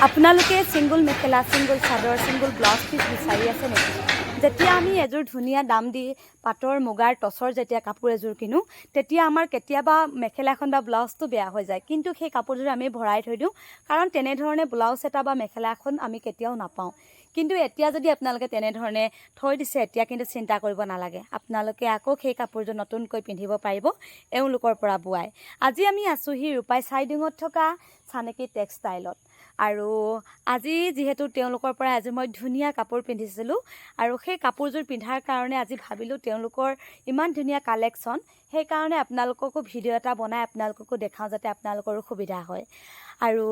আপোনালোকে ছিংগল মেখেলা, ছিংগল চাদৰ, single blouse piece বিচাৰি আছে নেকি? যেতিয়া আমি এযোৰ ধুনীয়া দাম দি পাটৰ মুগাৰ টচৰ যেতিয়া কাপোৰ এযোৰ কিনো, তেতিয়া আমাৰ কেতিয়াবা মেখেলাখন বা ব্লাউজটো বেয়া হৈ যায়, কিন্তু সেই কাপোৰযোৰ আমি ভৰাই থৈ দিওঁ, কাৰণ তেনেধৰণে ব্লাউজ এটা বা মেখেলা এখন আমি কেতিয়াও নাপাওঁ। কিন্তু এতিয়া যদি আপোনালোকে তেনেধৰণে থৈ দিছে, এতিয়া কিন্তু চিন্তা কৰিব নালাগে, আপোনালোকে আকৌ সেই কাপোৰযোৰ নতুনকৈ পিন্ধিব পাৰিব এওঁলোকৰ পৰা বোৱাই। আজি আমি আছোঁহি ৰূপাই চাইডিঙত থকা চানেকি টেক্সটাইলত। আৰু আজি যিহেতু তেওঁলোকৰ পৰা আজি মই ধুনীয়া কাপোৰ পিন্ধিছিলোঁ, আৰু সেই কাপোৰযোৰ পিন্ধাৰ কাৰণে আজি ভাবিলোঁ তেওঁলোকৰ ইমান ধুনীয়া কালেকশ্যন, সেইকাৰণে আপোনালোককো ভিডিঅ' এটা বনাই আপোনালোককো দেখাওঁ, যাতে আপোনালোকৰো সুবিধা হয়। আৰু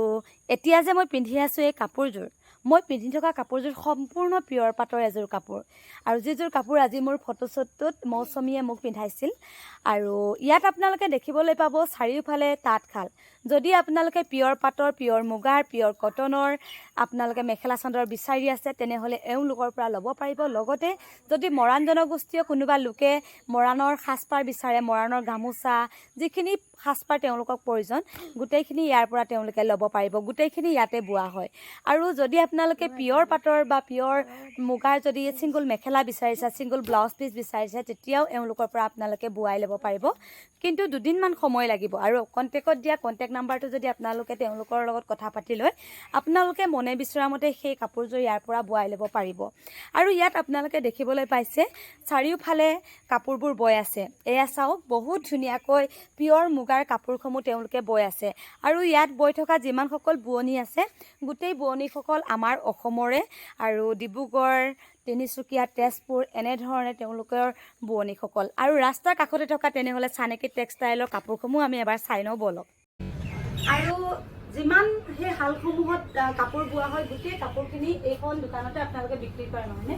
এতিয়া যে মই পিন্ধি আছোঁ এই কাপোৰযোৰ, মই পিন্ধি থকা কাপোৰযোৰ সম্পূৰ্ণ পিয়ৰ পাটৰ এযোৰ কাপোৰ, আৰু যিযোৰ কাপোৰ আজি মোৰ ফটোশ্বুটটোত মৌচুমীয়ে মোক পিন্ধাইছিল। আৰু ইয়াত আপোনালোকে দেখিবলৈ পাব চাৰিওফালে তাঁতশাল। যদি আপোনালোকে পিয়ৰ পাটৰ, পিয়ৰ মুগাৰ, পিয়ৰ কটনৰ আপোনালোকে মেখেলা চাদৰ বিচাৰি আছে, তেনেহ'লে এওঁলোকৰ পৰা ল'ব পাৰিব। লগতে যদি মৰাণ জনগোষ্ঠীয় কোনোবা লোকে মৰাণৰ সাজপাৰ বিচাৰে, মৰাণৰ গামোচা, যিখিনি সাজপাৰ তেওঁলোকক প্ৰয়োজন, গোটেইখিনি ইয়াৰ পৰা তেওঁলোকে ল'ব পাৰিব। গোটেইখিনি ইয়াতে বোৱা হয়। আৰু যদি আপোনালোকে পিয়ৰ পাটৰ বা পিয়ৰ মুগাৰ যদি ছিংগল মেখেলা বিচাৰিছে, ছিংগল ব্লাউজ পিচ বিচাৰিছে, তেতিয়াও এওঁলোকৰ পৰা আপোনালোকে বোৱাই ল'ব পাৰিব। কিন্তু দুদিনমান সময় লাগিব। আৰু কণ্টেক্টত দিয়া কণ্টেক্ট নাম্বাৰটো যদি আপোনালোকে তেওঁলোকৰ লগত কথা পাতি লয়, আপোনালোকে মনে বিচৰা মতে সেই কাপোৰযোৰ ইয়াৰ পৰা বোৱাই ল'ব পাৰিব। আৰু ইয়াত আপোনালোকে দেখিবলৈ পাইছে চাৰিওফালে কাপোৰবোৰ বৈ আছে। এয়া চাওক, বহুত ধুনীয়াকৈ পিয়ৰ মুগাৰ কাপোৰসমূহ তেওঁলোকে বৈ আছে। আৰু ইয়াত বৈ থকা যিমানসকল বোৱনী আছে, গোটেই বোৱনীসকল আমাৰ অসমৰে, আৰু ডিব্ৰুগড়, তিনিচুকীয়া, তেজপুৰ এনেধৰণে তেওঁলোকৰ বোৱনীসকল। আৰু ৰাস্তাৰ কাষতে থকা তেনেহ'লে চানেকি টেক্সটাইলৰ কাপোৰসমূহ আমি এবাৰ চাই লওঁ ব'লক। আৰু যিমান সেই শালসমূহত কাপোৰ বোৱা হয়, গোটেই কাপোৰখিনি এইখন দোকানতে আপোনালোকে বিক্ৰী কৰে, নহয়নে?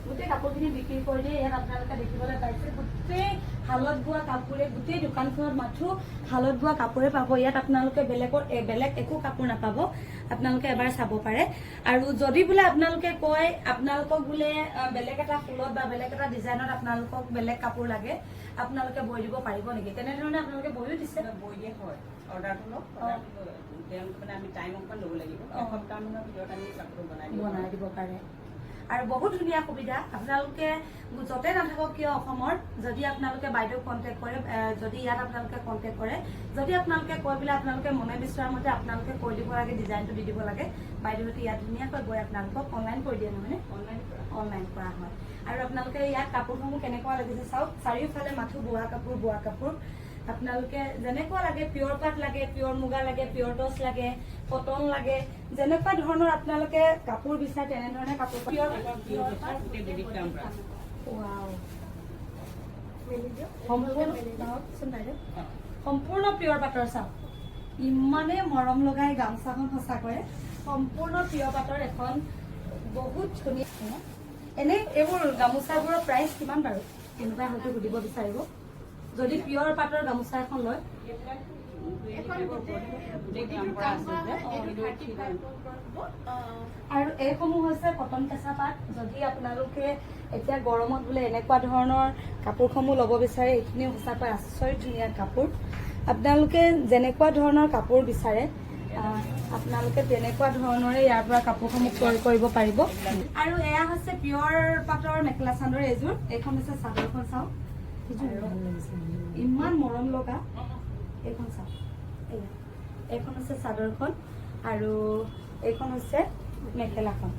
গোটেই কাপোৰখিনি বিক্ৰী কৰি দিয়ে। ইয়াত আপোনালোকে দেখিবলৈ পাইছে গোটেই শালত বোৱা কাপোৰে, গোটেই দোকানখনত মাথো শালত বোৱা কাপোৰে পাব। ইয়াত আপোনালোকে বেলেগ একো কাপোৰ নাপাব। আপোনালোকে এবাৰ চাব পাৰে। আৰু যদি বোলে আপোনালোকে কয় আপোনালোকক বোলে বেলেগ এটা ফুলত বা বেলেগ এটা ডিজাইনত আপোনালোকক বেলেগ কাপোৰ লাগে, আপোনালোকে বৈ দিব পাৰিব নেকি? তেনেধৰণে আপোনালোকে বৈও দিছে? বৈ দিয়ে হয়। অৰ্ডাৰটো লওক, তেওঁলোকে মানে আমি টাইম অকণমান ল'ব লাগিব। এসপ্তাহমানৰ ভিতৰত আমি কাপোৰ বনাই দিব পাৰে। আৰু বহুত ধুনীয়া সুবিধা। আপোনালোকে য'তে নাথাকক কিয় অসমৰ, যদি আপোনালোকে বাইদেউক কণ্টেক্ট কৰে, যদি ইয়াত আপোনালোকে কণ্টেক্ট কৰে, যদি আপোনালোকে কৈ পেলাই আপোনালোকে মনে বিচৰা মতে আপোনালোকে কৈ দিব লাগে, ডিজাইনটো দি দিব লাগে, বাইদেউহঁতে ইয়াত ধুনীয়াকৈ বৈ আপোনালোকক অনলাইন কৰি দিয়ে, নহয়নে? অনলাইন কৰা হয়। আৰু আপোনালোকে ইয়াত কাপোৰসমূহ কেনেকুৱা লাগিছে চাওক, চাৰিওফালে মাথো বোৱা কাপোৰ। আপোনালোকে যেনেকুৱা লাগে, পিয়ৰ পাট লাগে, পিয়ৰ মুগা লাগে, পিয়ৰ টচ লাগে, কটন লাগে, যেনেকুৱা ধৰণৰ আপোনালোকে কাপোৰ বিচাৰে তেনেধৰণে কাপোৰ সম্পূৰ্ণ পিয়ৰ পাটৰ। চাওক, ইমানে মৰম লগাই গামোচাখন, সঁচাকৈ সম্পূৰ্ণ পিয়ৰ পাটৰ এখন বহুত ধুনীয়া। এনে এইবোৰ গামোচাবোৰৰ প্ৰাইচ কিমান বাৰু? কোনোবাই হয়তো সুধিব বিচাৰিব। যদি পিয়ৰ পাটৰ গামোচা এখন লয়, আৰু এইসমূহ হৈছে কটন কেঁচা পাট। যদি আপোনালোকে এতিয়া গৰমত বোলে এনেকুৱা ধৰণৰ কাপোৰসমূহ ল'ব বিচাৰে, এইখিনিও সঁচাকৈ আচৰিত ধুনীয়া কাপোৰ। আপোনালোকে যেনেকুৱা ধৰণৰ কাপোৰ বিচাৰে, আপোনালোকে তেনেকুৱা ধৰণৰে ইয়াৰ পৰা কাপোৰসমূহ ক্ৰয় কৰিব পাৰিব। আৰু এয়া হৈছে পিয়ৰ পাটৰ মেখেলা চাদৰ এযোৰ। এইখন হৈছে চাদৰখন, চাওক ইমান মৰম লগা। এইখন চাওক, এইখন হৈছে চাদৰখন, আৰু এইখন হৈছে মেখেলাখন,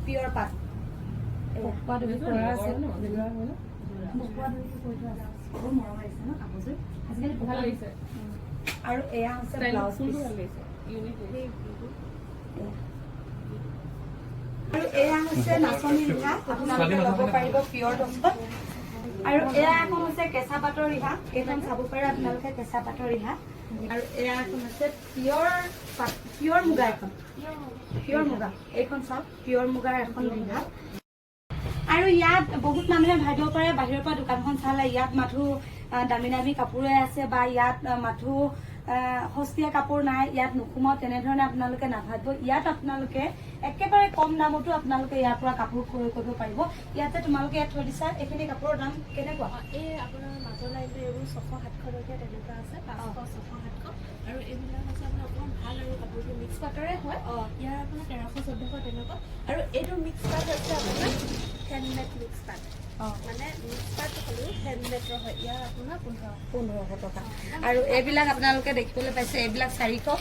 পিয়ৰ পাট। বহুত মৰম লাগিছে ন কাপোৰযোৰ, আজিকালি ভাল লাগিছে। আৰু এয়া হৈছে ব্লাউজ পিচ। আৰু এয়া হৈছে নাচনী ৰিহা, আপোনালোকে ল'ব পাৰিব পিয়ৰ টচত। আৰু এয়া এখন হৈছে কেঁচা পাটৰ ৰিহা, এইখন চাব পাৰে আপোনালোকে কেঁচা পাটৰ ৰিহা। আৰু এয়া এখন হৈছে পিয়ৰ মুগা, এখন পিয়ৰ মুগা। এইখন চাওক, পিয়ৰ মুগাৰ এখন ৰিহা। আৰু ইয়াত বহুত মানুহে ভাবিব পাৰে বাহিৰৰ পৰা দোকানখন চালে ইয়াত মাথো দামী দামী কাপোৰে আছে, বা ইয়াত মাথো সস্তীয়া কাপোৰ নাই ইয়াত নোসোমাও তেনেধৰণে আপোনালোকে নাভাবিব ইয়াত আপোনালোকে একেবাৰে কম দামতো আপোনালোকে ইয়াৰ পৰা কাপোৰ ক্ৰয় কৰিব পাৰিব ইয়াতে তোমালোকে ইয়াত থৈ দিছা এইখিনি কাপোৰৰ দাম কেনেকুৱা এই আপোনাৰ মাজৰ লাইনটো এইবোৰ 600-700 টকীয়া তেনেকুৱা আছে 500-600-700 আৰু এইবিলাক আছে আপোনাৰ অকণমান ভাল আৰু কাপোৰটো মিক্স পাটৰে হয় ইয়াৰ আপোনাৰ 1300-1400 তেনেকুৱা আৰু এইটো মিক্স পাট হৈছে আপোনাৰ হেণ্ডমেড মিক্স পাট মানে মিক্স পাট হ'লেও হেণ্ডমেডৰ হয় ইয়াৰ আপোনাৰ 1500 টকা আৰু এইবিলাক আপোনালোকে দেখিবলৈ পাইছে এইবিলাক 400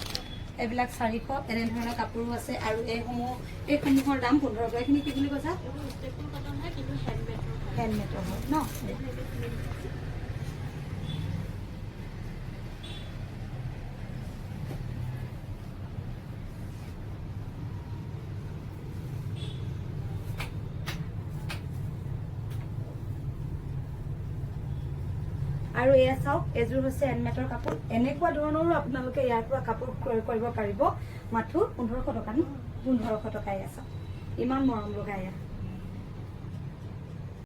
এইবিলাক 400 এনেধৰণৰ কাপোৰো আছে আৰু এইসমূহৰ দাম 1500 এইখিনি কি বুলি কৈছা এইবোৰ ষ্টেপুল কটন হয় কিন্তু হেণ্ডমেডৰ হয় হেণ্ডমেডৰ হয় ন আৰু এয়া চাওক এযোৰ হৈছে হেণ্ডমেডৰ কাপোৰ এনেকুৱা ধৰণৰো আপোনালোকে ইয়াৰ পৰা কাপোৰ ক্ৰয় কৰিব পাৰিব মাথো 1500 টকা ন 1500 টকা এয়া চাওক ইমান মৰম লগা এয়া